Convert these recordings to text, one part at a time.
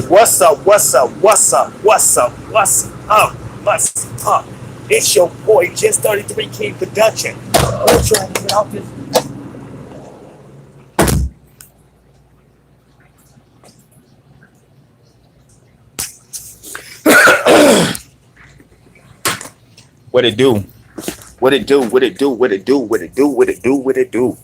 What's up? What's up? What's up? What's up? What's up? It's your boy Jes33king production. We're trying to get out this. What it do? What it do? What it do? What it do? What it do? What it do? What it do?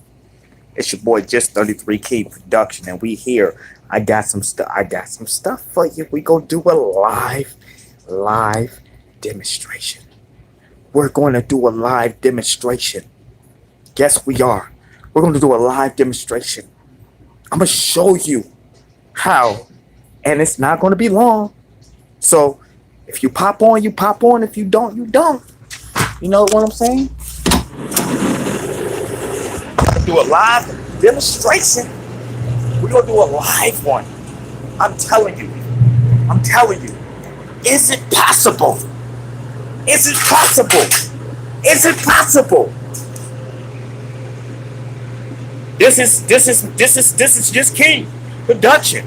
It's your boy Jes33king production, and we here. I got some stuff. I got some stuff for you. We gonna do a live demonstration. We're going to do a live demonstration. Yes, we are. We're going to do a live demonstration. I'm going to show you how, and it's not going to be long. So if you pop on, you pop on. If you don't, you don't. You know what I'm saying? Do a live demonstration. We're going to do a live one. I'm telling you. Is it possible? Is it possible? Is it possible? This is Jes33king production.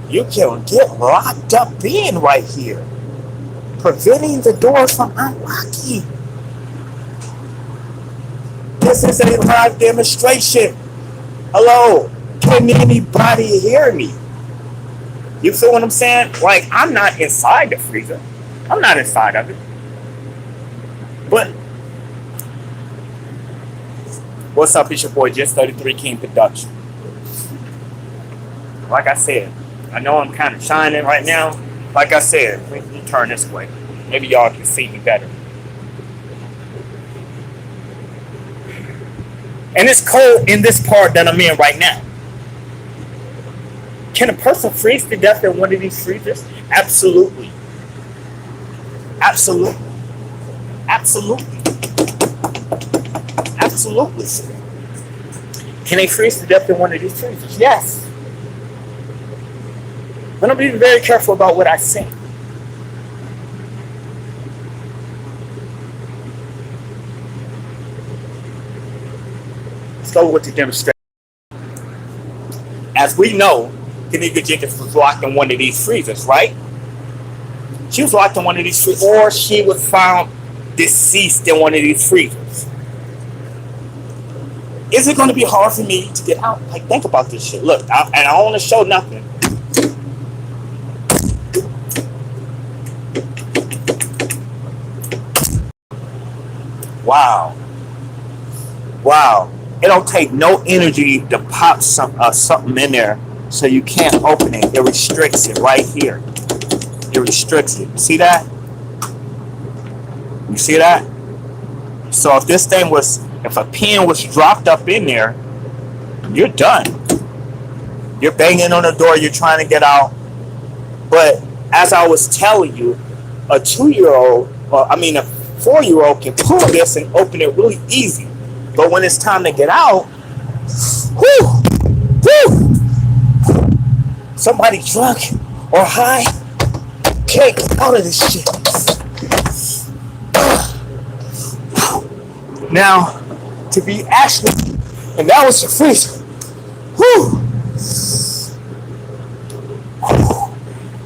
You can get locked up in right here, preventing the door from unlocking. This is a live demonstration. Hello, can anybody hear me? You feel what I'm saying? Like, I'm not inside the freezer. I'm not inside of it. But what's up? It's your boy Jes33king production. Like I said, I know I'm kind of shining right now. Like I said, let me turn this way. Maybe y'all can see me better. And it's cold in this part that I'm in right now. Can a person freeze to death in one of these freezers? Absolutely. Absolutely. Absolutely. Absolutely. Can they freeze to death in one of these freezers? Yes. But I'm being very careful about what I say. Let's go with the demonstration. As we know, Kenneka Jenkins was locked in one of these freezers, right? She was locked in one of these freezers, or she was found deceased in one of these freezers. Is it going to be hard for me to get out? Like, think about this shit. Look, I don't want to show nothing. Wow. It don't take no energy to pop something in there, so you can't open it. It restricts it right here. It restricts it. See that? You see that? So if a pin was dropped up in there, you're done. You're banging on the door. You're trying to get out. But as I was telling you, a 4-year-old can pull this and open it really easy. But when it's time to get out, somebody drunk or high can't get out of this shit. Now, to be actually, and that was the freezer.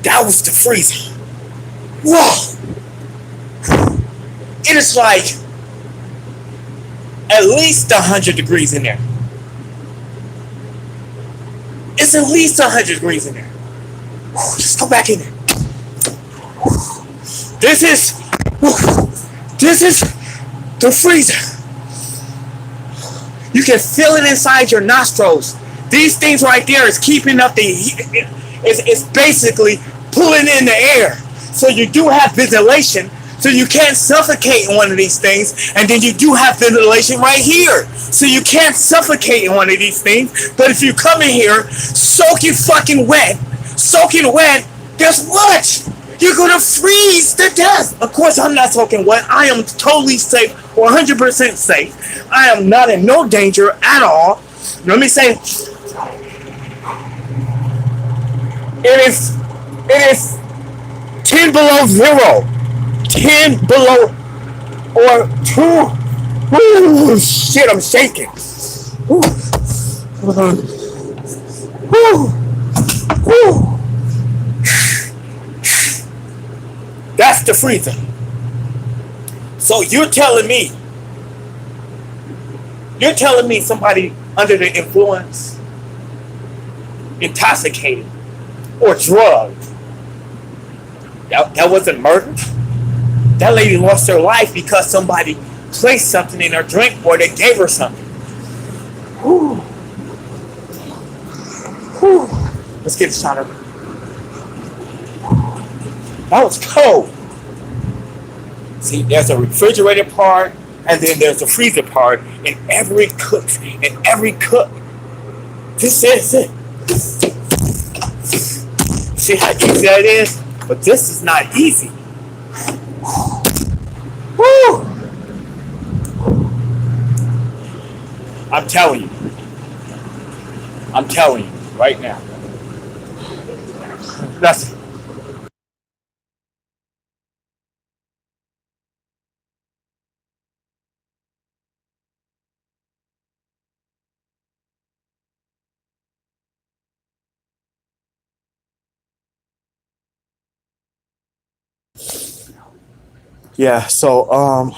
That was the freezer. Whoa. It is like at least 100 degrees in there. It's at least 100 degrees in there. Let's go back in there. This is the freezer. You can feel it inside your nostrils. These things right there is keeping up the heat. It's basically pulling in the air. So you do have ventilation. So you can't suffocate in one of these things. And then you do have ventilation right here. So you can't suffocate in one of these things. But if you come in here soaking wet, guess what? You're going to freeze to death. Of course, I'm not soaking wet. I am totally safe, 100% safe. I am not in no danger at all. Let me say, it is 10 below zero. 10 below or two. Ooh, shit, I'm shaking. Ooh, ooh, ooh. That's the freezer. So you're telling me somebody under the influence, intoxicated, or drugged, that wasn't murder? That lady lost her life because somebody placed something in her drink or they gave her something. Whew, whew. Let's get a shot of it. That was cold. See, there's a refrigerator part, and then there's a freezer part in every cook. In every cook, this is it. See how easy that is? But this is not easy. Woo! I'm telling you. I'm telling you right now. That's yeah. So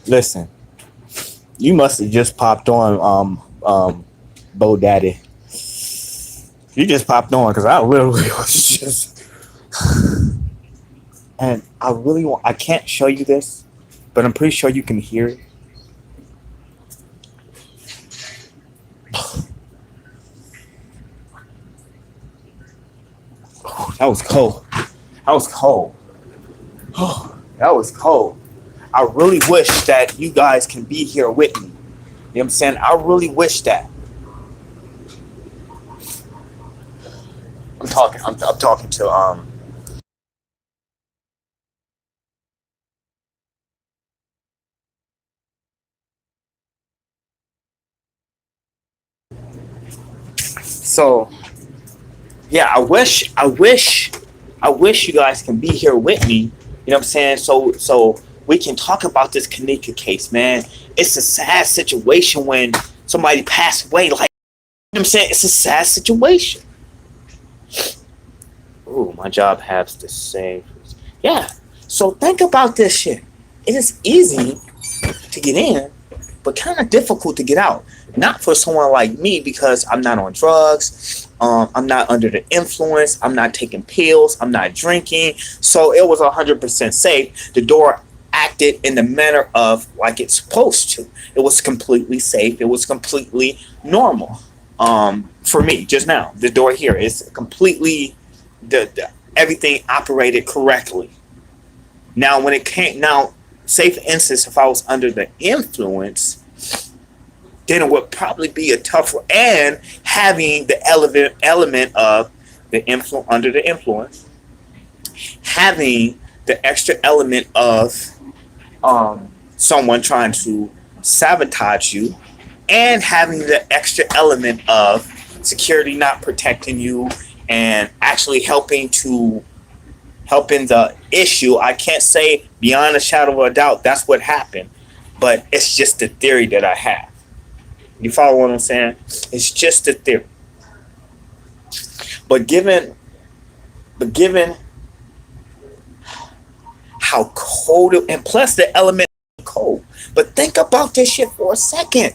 listen, you must have just popped on Bo Daddy. You just popped on because I literally was just, and I really want. I can't show you this, but I'm pretty sure you can hear it. That was cold. That was cold. That was cold. I really wish that you guys can be here with me. You know what I'm saying? I really wish that. I'm talking to so yeah, I wish you guys can be here with me. You know what I'm saying? So we can talk about this Kenneka case, man. It's a sad situation when somebody passed away. Like, you know what I'm saying? It's a sad situation. Ooh, my job has to say, yeah. So think about this shit. It is easy to get in, but kind of difficult to get out. Not for someone like me because I'm not on drugs. I'm not under the influence. I'm not taking pills. I'm not drinking. So it was 100% safe. The door acted in the manner of like it's supposed to. It was completely safe. It was completely normal. For me, just now, the door here is completely the everything operated correctly. Now, when it came now, say for instance, if I was under the influence, then it would probably be a tougher and having the element of the influence under the influence, having the extra element of someone trying to sabotage you, and having the extra element of security not protecting you and actually helping the issue. I can't say beyond a shadow of a doubt that's what happened, but it's just the theory that I have. You follow what I'm saying? It's just a theory. But given how cold it, and plus the element of cold. But think about this shit for a second.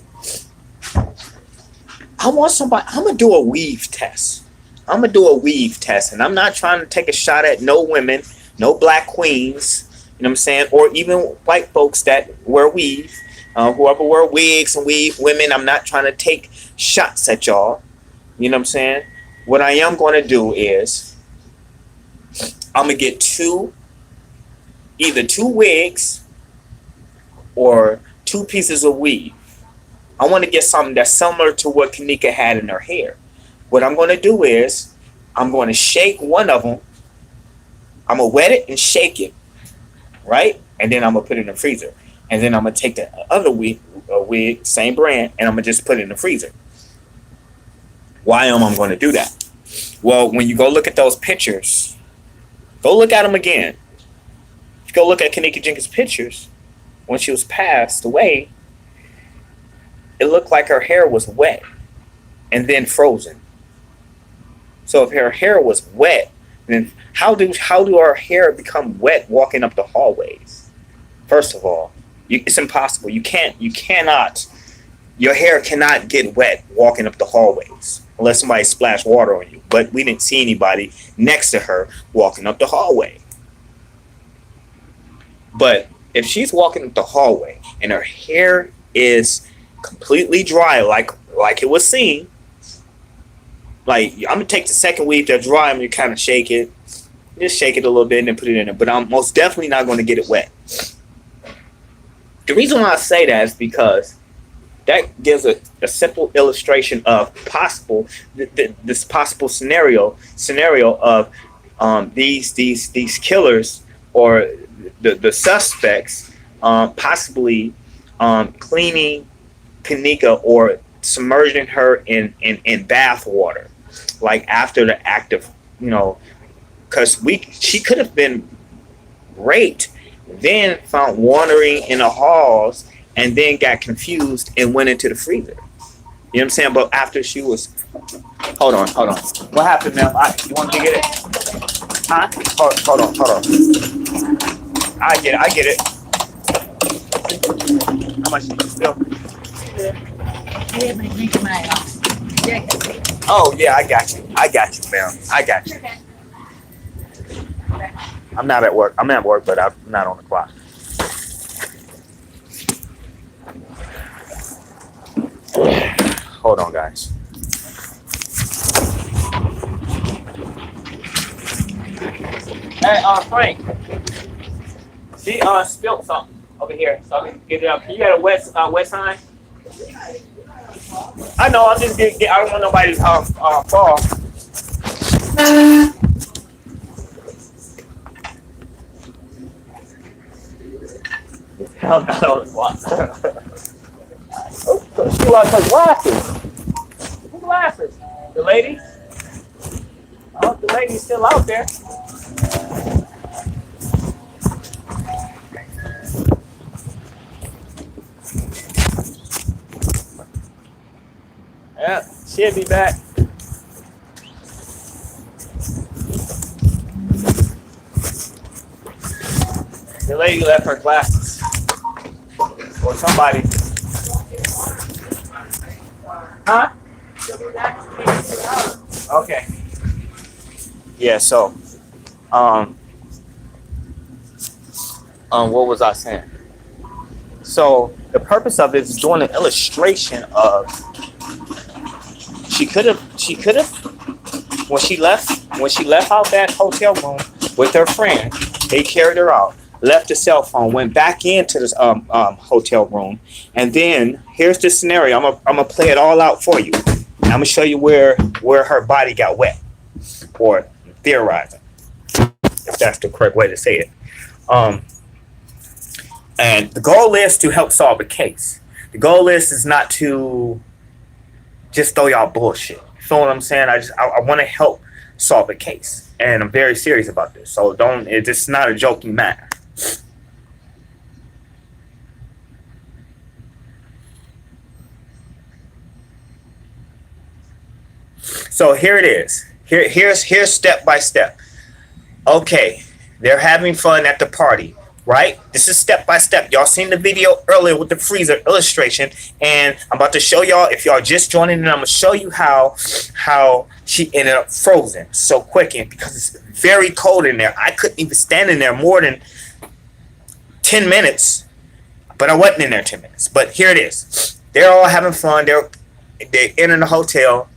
I want somebody. I'm gonna do a weave test. I'm gonna do a weave test, and I'm not trying to take a shot at no women, no black queens. You know what I'm saying? Or even white folks that wear weave. Whoever wear wigs and weave women. I'm not trying to take shots at y'all. You know what I'm saying? What I am going to do is I'm gonna get either two wigs or two pieces of weave. I want to get something that's similar to what Kenneka had in her hair. What I'm going to do is I'm going to shake one of them. I'm going to wet it and shake it, right? And then I'm going to put it in the freezer. And then I'm going to take the other wig, same brand, and I'm going to just put it in the freezer. Why am I going to do that? Well, when you go look at those pictures, go look at them again. If you go look at Kenneka Jenkins' pictures, when she was passed away, it looked like her hair was wet and then frozen. So if her hair was wet, then how do our hair become wet walking up the hallways? First of all, it's impossible. You cannot. Your hair cannot get wet walking up the hallways unless somebody splashed water on you. But we didn't see anybody next to her walking up the hallway. But if she's walking up the hallway and her hair is completely dry, like it was seen, like I'm gonna take the second weave that's dry, I'm gonna kind of shake it, just shake it a little bit and then put it in there. But I'm most definitely not going to get it wet. The reason why I say that is because that gives a simple illustration of this possible scenario of these killers or the suspects possibly cleaning Kenneka or submerging her in bath water, like after the act of, because she could have been raped, then found wandering in the halls, and then got confused and went into the freezer. You know what I'm saying? But after she was, hold on. What happened, ma'am? You want to get it? Huh? Hold on. I get it. How much did you spill? Oh yeah, I got you, ma'am. I got you. I'm not at work. I'm at work, but I'm not on the clock. Hold on, guys. Hey, Frank. She spilled something over here, so I can get it up. You got a wet sign? I know. I'm just getting. I don't want nobody to fall. Hell no, she lost her glasses. Whose glasses? The lady? I hope the lady's still out there. Yeah, she'll be back. The lady left her glasses. Or somebody. Huh? Okay. Yeah, so what was I saying? So the purpose of it is doing an illustration of she could have when she left out that hotel room with her friend, they carried her out, left the cell phone, went back into this hotel room, and then here's the scenario. I'm gonna play it all out for you. I'm gonna show you where her body got wet, or theorizing, if that's the correct way to say it. And the goal is to help solve a case. The goal is not to just throw y'all bullshit. You feel what I'm saying? I want to help solve a case, and I'm very serious about this. So it's not a joking matter. So here it is. Here's step by step. Okay, they're having fun at the party, right? This is step by step. Y'all seen the video earlier with the freezer illustration, and I'm about to show y'all. If y'all just joining in, I'm gonna show you how she ended up frozen so quick, and because it's very cold in there, I couldn't even stand in there more than 10 minutes. But I wasn't in there 10 minutes. But here it is. They're all having fun. They're in the hotel.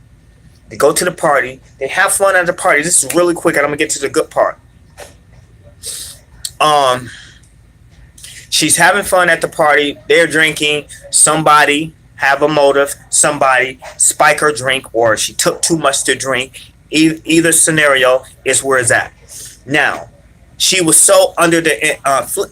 They go to the party. They have fun at the party. This is really quick, and I'm gonna get to the good part. She's having fun at the party. They're drinking. Somebody have a motive. Somebody spike her drink, or she took too much to drink. Either scenario is where it's at. Now, she was so under the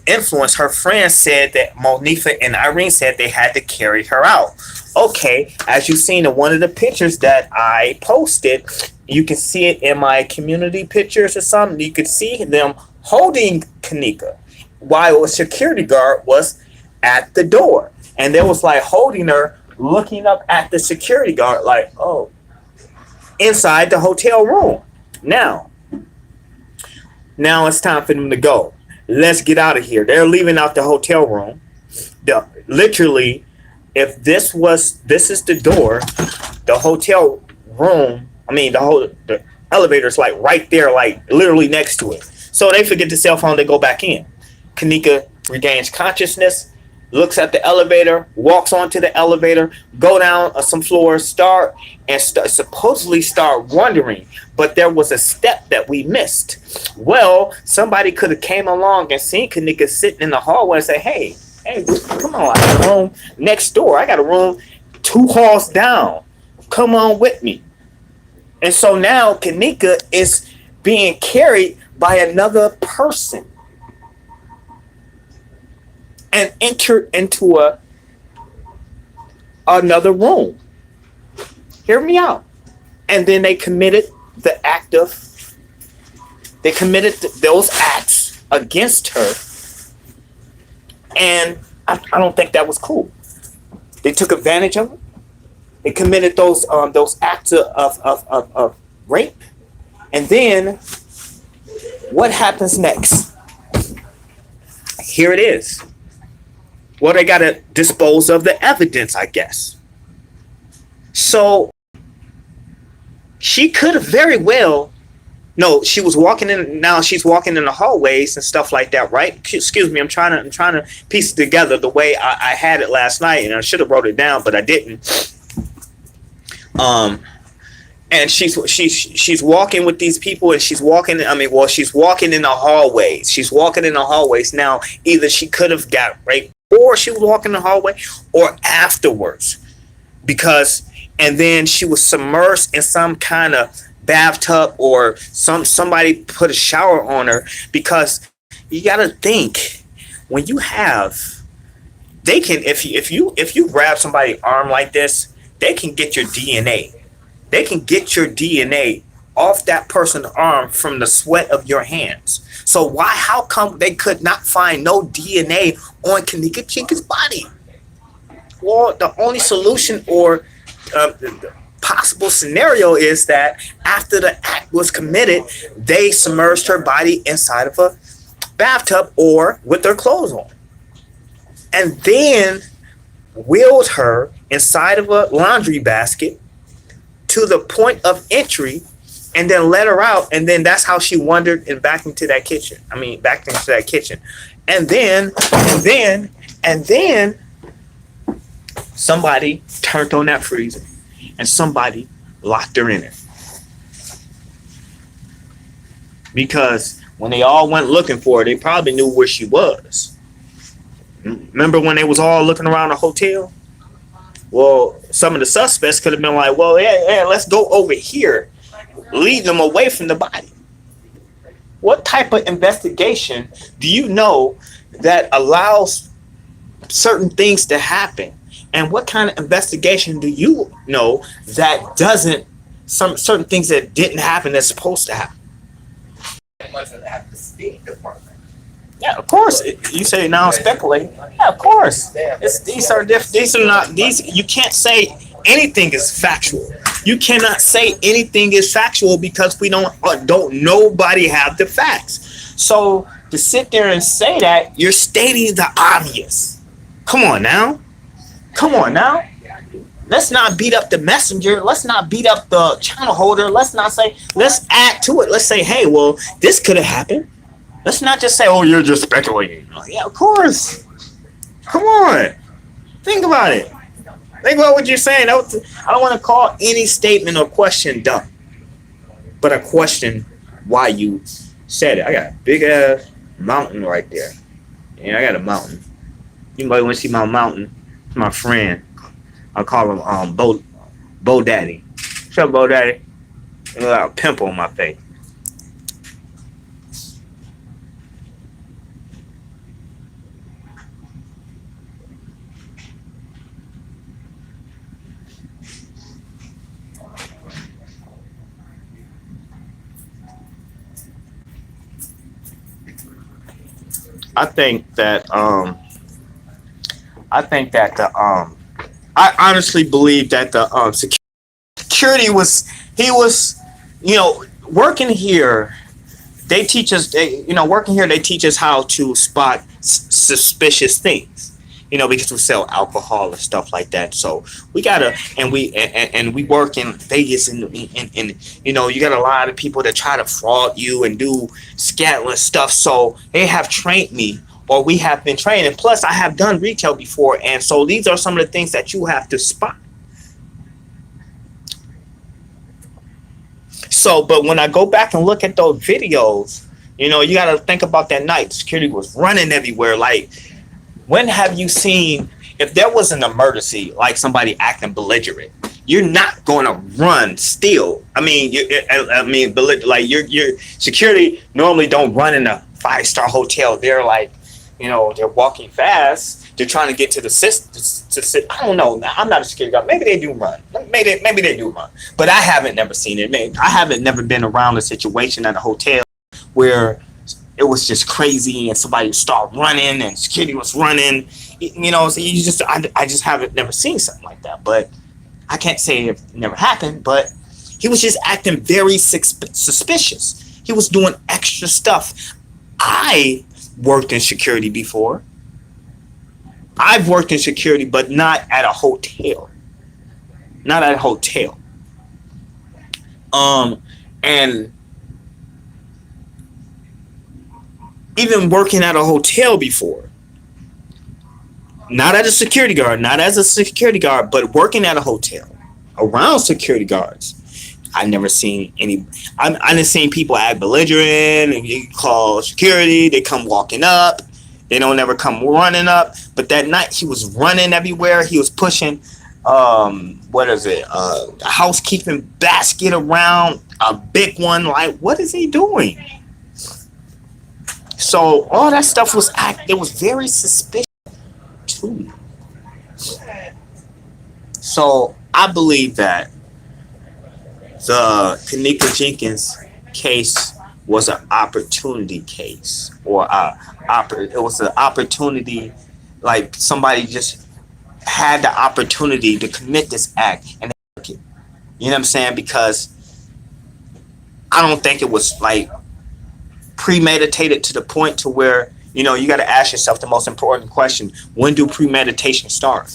influence. Her friends said that Monifa and Irene said they had to carry her out. Okay, as you've seen in one of the pictures that I posted, you can see it in my community pictures or something. You could see them holding Kenneka while a security guard was at the door, and they was like holding her, looking up at the security guard, like, oh, inside the hotel room. Now, now it's time for them to go. Let's get out of here. They're leaving out the hotel room. Literally, if this is the door, the hotel room. I mean, the elevator's like right there, like literally next to it. So they forget the cell phone. They go back in. Kenneka regains consciousness, looks at the elevator, walks onto the elevator, go down some floors, supposedly start wondering, but there was a step that we missed. Well, somebody could have came along and seen Kenneka sitting in the hallway and say, hey, come on, I got a room next door. I got a room 2 halls down. Come on with me. And so now Kenneka is being carried by another person and entered into another room. Hear me out. And then they committed those acts against her. And I don't think that was cool. They took advantage of it. They committed those acts of rape. And then what happens next? Here it is. Well, they got to dispose of the evidence, I guess. So she could have very well, no, she was walking in. Now she's walking in the hallways and stuff like that, right? Excuse me, I'm trying to piece it together the way I had it last night, and I should have wrote it down, but I didn't. And she's walking with these people, and she's walking in the hallways. She's walking in the hallways. Now, either she could have got raped, or she was walking in the hallway, or afterwards, and then she was submerged in some kind of bathtub, or somebody put a shower on her, because you got to think, when you have, they can, if you grab somebody's arm like this, they can get your DNA. They can get your DNA off that person's arm from the sweat of your hands. So how come they could not find no DNA on Kenneka Jenkins' body? Well, the only solution or the possible scenario is that after the act was committed, they submerged her body inside of a bathtub or with their clothes on, and then wheeled her inside of a laundry basket to the point of entry, and then let her out, and then that's how she wandered and back into that kitchen. And then somebody turned on that freezer, and somebody locked her in it. Because when they all went looking for her, they probably knew where she was. Remember when they was all looking around the hotel? Well, some of the suspects could have been like, well, yeah, let's go over here, lead them away from the body. What type of investigation do you know that allows certain things to happen? And what kind of investigation do you know that doesn't, some certain things that didn't happen that's supposed to happen? It wasn't at the State Department. Yeah, of course. You say now I'm speculating. Yeah, of course. These are not. You can't say anything is factual. You cannot say anything is factual because we don't nobody have the facts. So to sit there and say that, you're stating the obvious. Come on now. Let's not beat up the messenger. Let's not beat up the channel holder. Let's add to it. Let's say, hey, well, this could have happened. Let's not just say, oh, you're just speculating. Yeah, of course. Come on. Think about it. Think about what you're saying. I don't want to call any statement or question dumb, but I question why you said it. I got a big ass mountain right there. Yeah, I got a mountain. You might want to see my mountain. It's my friend. I call him Bo Daddy. What's up, Bo Daddy? I got a pimple on my face. I think that I think that I honestly believe that the security was he was, working here. They teach us, working here, they teach us how to spot suspicious things. Because we sell alcohol and stuff like that. So we gotta, and we work in Vegas, and you got a lot of people that try to fraud you and do scandalous stuff. So they have trained me, or we have been trained, and plus I have done retail before, and so these are some of the things that you have to spot. So, but when I go back and look at those videos, you got to think about that night. Security was running everywhere. Like, when have you seen, if there was an emergency, like somebody acting belligerent, you're not going to run still. Like your security normally don't run in a 5-star hotel. They're like, they're walking fast. They're trying to get to the system. I don't know. I'm not a security guard. Maybe they do run. Maybe they do run. But I haven't never seen it. I haven't never been around a situation at a hotel where it was just crazy and somebody started running and security was running. So I just haven't never seen something like that. But I can't say it never happened. But he was just acting very suspicious. He was doing extra stuff. I worked in security before. I've worked in security, but not at a hotel. Not at a hotel. And even working at a hotel before. Not as a security guard, but working at a hotel around security guards. I never seen any. I didn't seen people act belligerent and you call security. They come walking up. They don't ever come running up. But that night he was running everywhere. He was pushing, what is it? A housekeeping basket around, a big one. Like, what is he doing? So all that stuff was it was very suspicious to me. So I believe that the Kenneka Jenkins case was an opportunity case, or it was an opportunity, like somebody just had the opportunity to commit this act and they took it. You know what I'm saying? Because I don't think it was like premeditated to the point to where you got to ask yourself the most important question: when do premeditation start?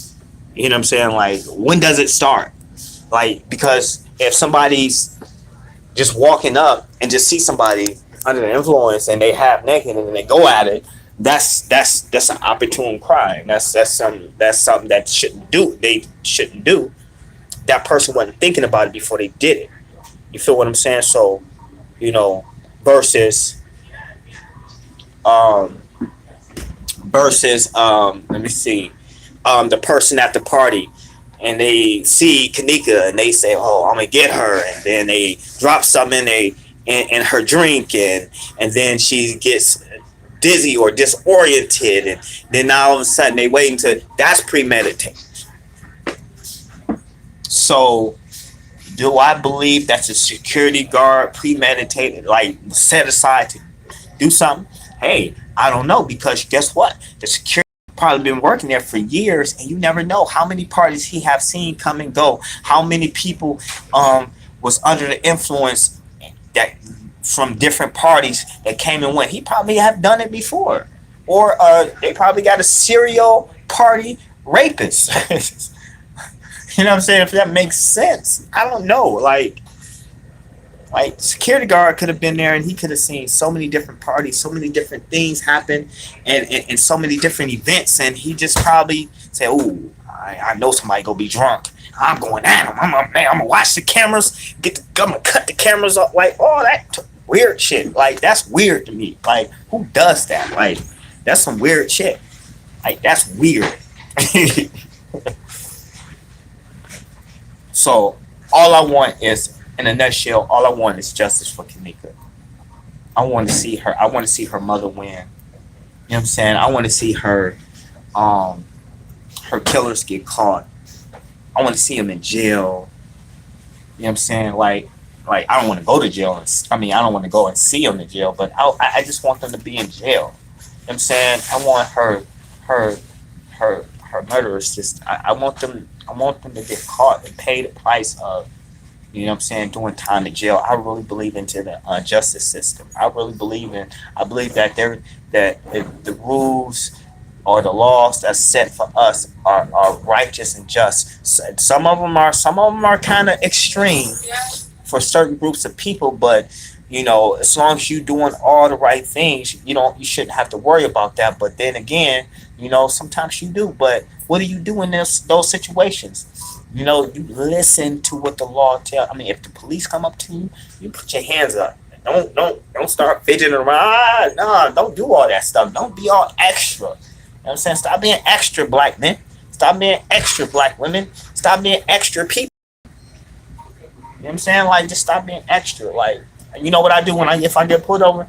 You know what I'm saying? Like, when does it start? Like, because if somebody's just walking up and just see somebody under the influence and they half naked and they go at it, that's an opportune crime. That's something that they shouldn't do. That person wasn't thinking about it before they did it. You feel what I'm saying? So, versus let me see, the person at the party and they see Kenneka and they say, "Oh, I'm gonna get her," and then they drop something in her drink, and then she gets dizzy or disoriented, and then now all of a sudden they waiting to. That's premeditated. So, do I believe that's a security guard premeditated, like set aside to do something? Hey, I don't know, because guess what? The security probably been working there for years, and you never know how many parties he have seen come and go, how many people was under the influence that from different parties that came and went. He probably have done it before, or they probably got a serial party rapist. You know what I'm saying? If that makes sense, I don't know. Like security guard could have been there and he could have seen so many different parties, so many different things happen, and so many different events, and he just probably said, "Oh, I know somebody gonna be drunk. I'm going at him. I'm gonna watch the cameras. I'm gonna cut the cameras up." Like, all that weird shit. Like, that's weird to me. Like, who does that? Like, that's some weird shit. Like, that's weird. So all I want is, in a nutshell, all I want is justice for Kenneka. I want to see her. I want to see her mother win. You know what I'm saying? I want to see her killers get caught. I want to see them in jail. You know what I'm saying? Like I don't want to go to jail. I don't want to go and see them in jail, but I just want them to be in jail. You know what I'm saying? I want her her murderers. Just I want them. I want them to get caught and pay the price of, you know what I'm saying, doing time in jail. I really believe into the justice system. I really believe in. I believe that the rules or the laws that's set for us are righteous and just. Some of them are kind of extreme for certain groups of people, but you know, as long as you doing all the right things, you shouldn't have to worry about that. But then again, you know, sometimes you do. But what do you do in those situations? You know, you listen to what the law tell. I mean, if the police come up to you, you put your hands up. Don't start fidgeting around. Nah, don't do all that stuff. Don't be all extra. You know what I'm saying? Stop being extra, black men. Stop being extra, black women. Stop being extra people. You know what I'm saying? Like, just stop being extra. Like, you know what I do if I get pulled over?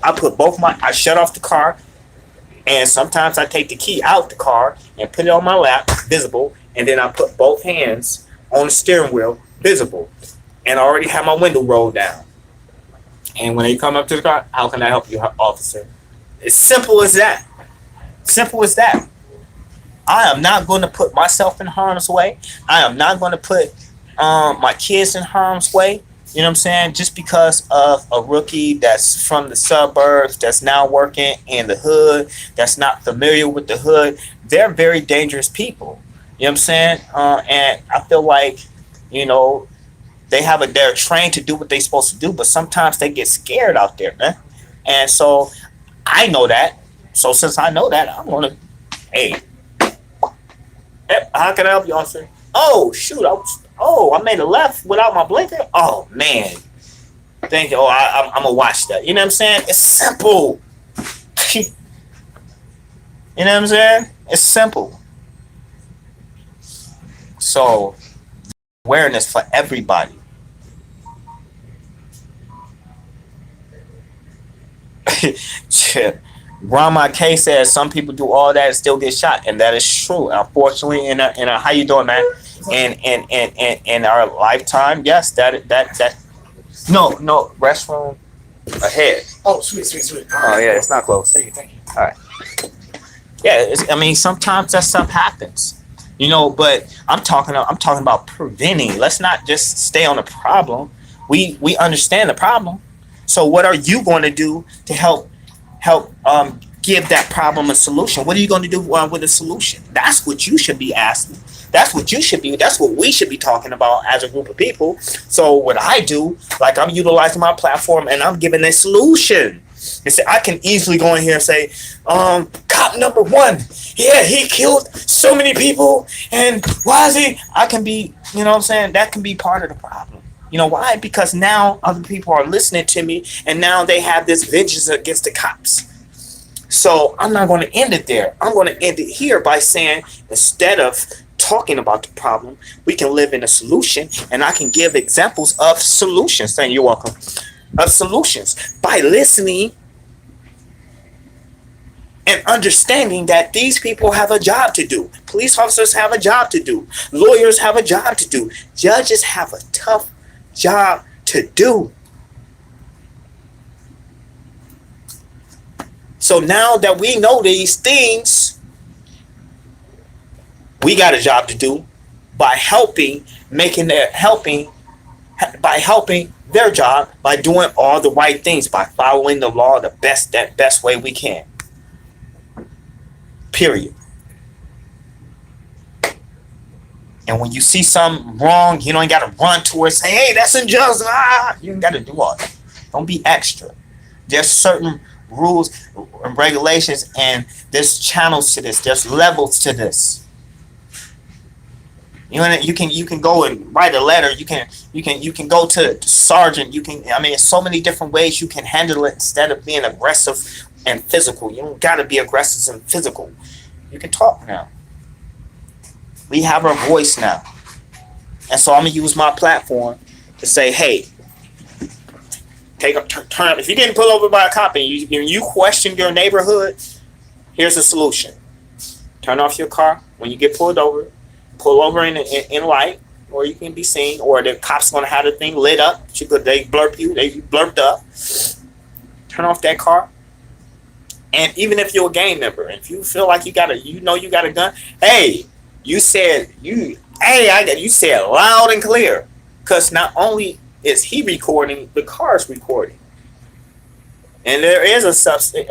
I shut off the car, and sometimes I take the key out the car and put it on my lap, visible, and then I put both hands on the steering wheel, visible, and I already have my window rolled down. And when they come up to the car, how can I help you, officer? It's simple as that. Simple as that. I am not going to put myself in harm's way. I am not going to put my kids in harm's way. You know what I'm saying? Just because of a rookie that's from the suburbs, that's now working in the hood, that's not familiar with the hood, they're very dangerous people. You know what I'm saying? And I feel like, you know, they're trained to do what they're supposed to do, but sometimes they get scared out there, man. And so I know that. So since I know that, I'm gonna, hey, how can I help you, officer? Oh shoot, I made a left without my blinker. Oh man, thank you. Oh, I'm gonna watch that. You know what I'm saying? It's simple. You know what I'm saying? It's simple. So awareness for everybody. Grandma K says some people do all that and still get shot, and that is true. Unfortunately, how you doing, man? In our lifetime, yes, that no restroom ahead. Oh, sweet. Oh yeah, it's not close. Thank you. All right. Yeah, I mean sometimes that stuff happens, you know. But I'm talking about preventing. Let's not just stay on the problem. We understand the problem. So what are you going to do to help give that problem a solution? What are you going to do with a solution? That's what you should be asking. That's what we should be talking about as a group of people. So what I do, like, I'm utilizing my platform and I'm giving a solution. And say, I can easily go in here and say, cop number 1, yeah, he killed so many people, and why is he? I can be, you know what I'm saying? That can be part of the problem. You know why? Because now other people are listening to me, and now they have this vengeance against the cops. So I'm not going to end it there. I'm going to end it here by saying, instead of talking about the problem, we can live in a solution, and I can give examples of solutions. Saying, you're welcome. Of solutions by listening and understanding that these people have a job to do. Police officers have a job to do. Lawyers have a job to do. Judges have a tough job to do. So now that we know these things, we got a job to do by helping their job by doing all the right things, by following the law the best way we can. Period. And when you see something wrong, you don't got to run towards, say, hey, that's unjust. You ain't got to do all that. Don't be extra. There's certain rules and regulations, and there's channels to this. There's levels to this. You know, you can go and write a letter. You can go to the sergeant. There's so many different ways you can handle it instead of being aggressive and physical. You don't got to be aggressive and physical. You can talk now. We have our voice now. And so I'm going to use my platform to say, hey, turn. If you getting pulled over by a cop and you question your neighborhood, here's a solution. Turn off your car when you get pulled over. Pull over in light, or you can be seen, or the cops going to have the thing lit up. They blurp you. They blurped up. Turn off that car And even if you're a gang member, if you feel like you got a gun, hey, you said you said loud and clear, because not only is he recording, the car's recording, and there is a substance,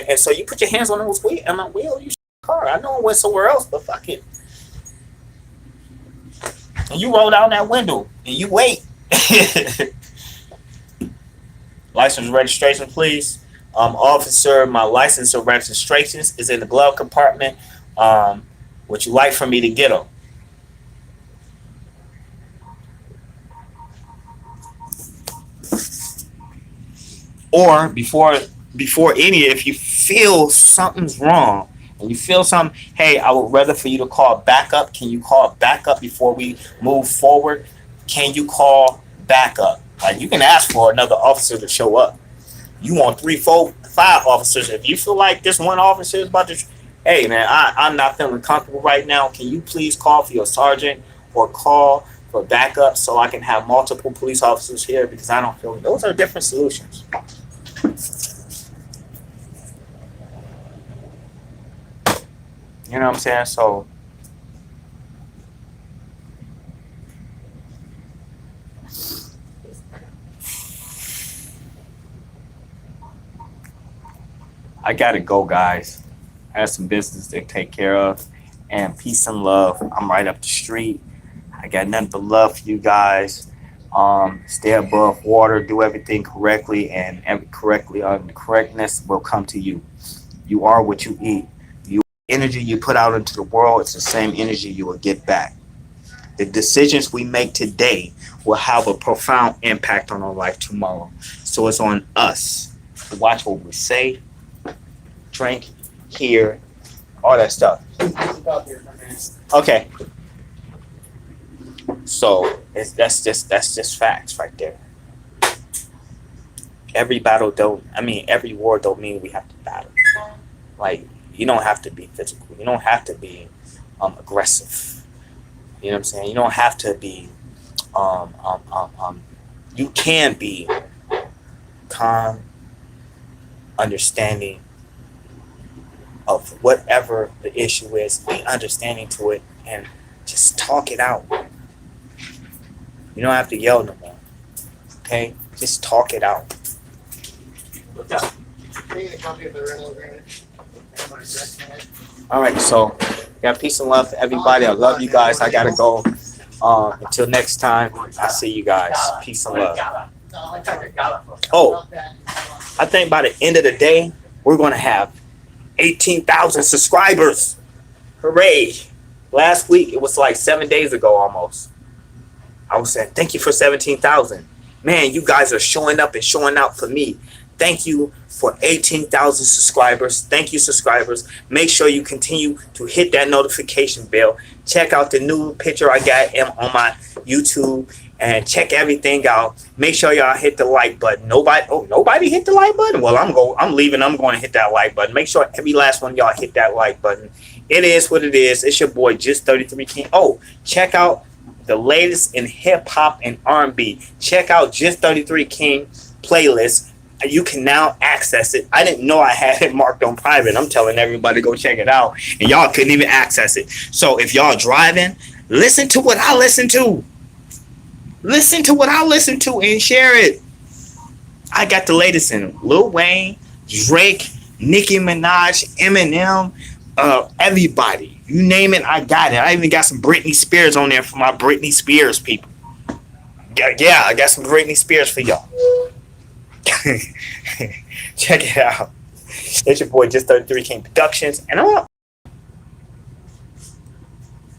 and so you put your hands on those wheel, on my wheel, you car. I know it went somewhere else, but fuck it. And you roll down that window and you wait. License registration, please. Officer, my license or registrations is in the glove compartment. Would you like for me to get them? Or before any, if you feel something's wrong and you feel something, hey, I would rather for you to call backup. Can you call backup before we move forward? Can you call backup? Like, you can ask for another officer to show up. You want 3, 4, 5 officers. If you feel like this one officer is about to, hey man, I'm not feeling comfortable right now. Can you please call for your sergeant or call for backup so I can have multiple police officers here, because I don't feel it. Those are different solutions. You know what I'm saying? So I gotta go, guys. I have some business to take care of. And peace and love. I'm right up the street. I got nothing but love for you guys. Stay above water, do everything correctly, and correctly on the correctness will come to you. You are what you eat. You energy you put out into the world, it's the same energy you will get back. The decisions we make today will have a profound impact on our life tomorrow. So it's on us to watch what we say, drink, hear, all that stuff. Okay. So that's just facts right there. Every battle don't I mean every war don't mean we have to battle. Like, you don't have to be physical. You don't have to be aggressive. You know what I'm saying? You don't have to be you can be calm, understanding of whatever the issue is, be understanding to it, and just talk it out. You don't have to yell no more. Okay? Just talk it out. All right, so got peace and love for everybody. I love you guys. I gotta go. Until next time, I'll see you guys. Peace and love. Oh, I think by the end of the day, we're gonna have 18,000 subscribers. Hooray! Last week, it was like 7 days ago almost. I was saying, thank you for 17,000. Man, you guys are showing up and showing out for me. Thank you for 18,000 subscribers. Thank you, subscribers. Make sure you continue to hit that notification bell. Check out the new picture I got on my YouTube and check everything out. Make sure y'all hit the like button. Nobody hit the like button? Well, I'm leaving. I'm going to hit that like button. Make sure every last one of y'all hit that like button. It is what it is. It's your boy, Jes33king. Oh, check out the latest in hip hop and R&B. Check out Jes33king playlist. You can now access it. I didn't know I had it marked on private. I'm telling everybody to go check it out, and y'all couldn't even access it. So if y'all driving, listen to what I listen to. Listen to what I listen to and share it. I got the latest in Lil Wayne, Drake, Nicki Minaj, Eminem, everybody. You name it, I got it. I even got some Britney Spears on there for my Britney Spears people. Yeah, I got some Britney Spears for y'all. Check it out. It's your boy, Jes33king Productions, and I'm